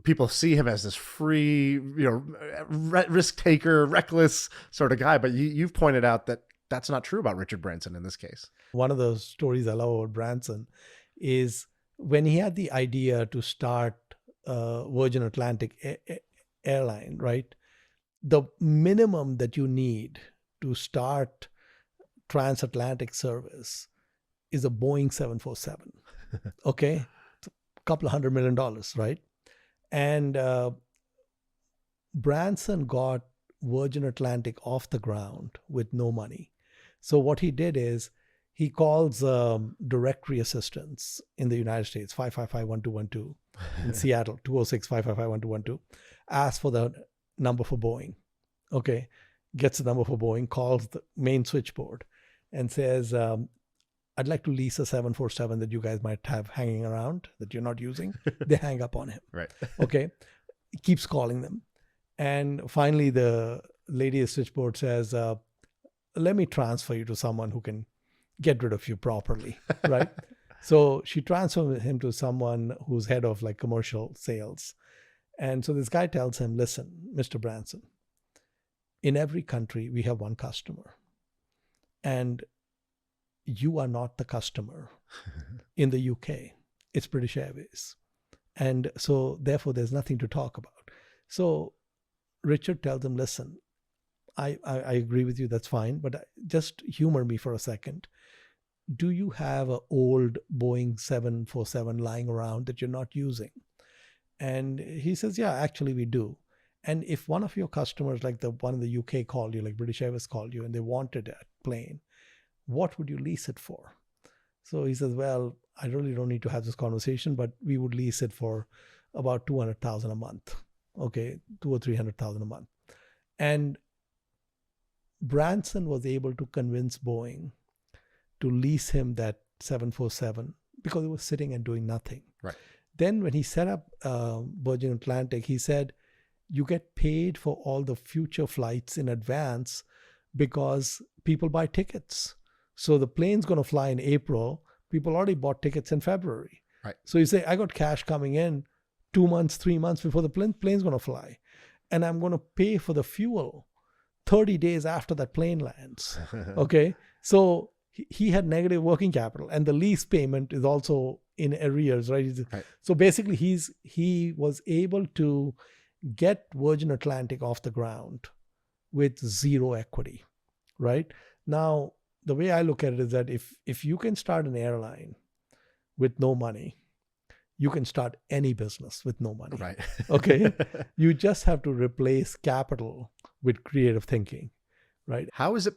people see him as this free, risk taker, reckless sort of guy. But you've pointed out that that's not true about Richard Branson in this case. One of those stories I love about Branson is when he had the idea to start Virgin Atlantic airline, right? The minimum that you need to start transatlantic service is a Boeing 747. Okay? It's a couple of $100 million, right? And Branson got Virgin Atlantic off the ground with no money. So what he did is he calls directory assistants in the United States, 555-1212, in Seattle, 206-555-1212, asks for the number for Boeing. Okay, gets the number for Boeing, calls the main switchboard and says, I'd like to lease a 747 that you guys might have hanging around that you're not using. They hang up on him. Right. Okay, keeps calling them. And finally, the lady at switchboard says, let me transfer you to someone who can get rid of you properly, right? So she transfers him to someone who's head of like commercial sales. And so this guy tells him, listen, Mr. Branson, in every country, we have one customer. And you are not the customer. In the UK, it's British Airways. And so therefore, there's nothing to talk about. So Richard tells him, listen, I agree with you, that's fine, but just humor me for a second. Do you have an old Boeing 747 lying around that you're not using? And he says, yeah, actually we do. And if one of your customers, like the one in the UK called you, like British Airways called you, and they wanted a plane, what would you lease it for? So he says, well, I really don't need to have this conversation, but we would lease it for about $200,000 a month. Okay, $200,000 or $300,000 a month. And Branson was able to convince Boeing to lease him that 747 because it was sitting and doing nothing. Right. Then when he set up Virgin Atlantic, he said, you get paid for all the future flights in advance because people buy tickets. So the plane's going to fly in April. People already bought tickets in February. Right. So you say, I got cash coming in 2 months, 3 months before the plane's going to fly. And I'm going to pay for the fuel 30 days after that plane lands. Okay. So he had negative working capital, and the lease payment is also in arrears, right? Right. So basically he was able to get Virgin Atlantic off the ground with zero equity, right? Now, the way I look at it is that if you can start an airline with no money, you can start any business with no money. Right. Okay. You just have to replace capital with creative thinking, right? How is it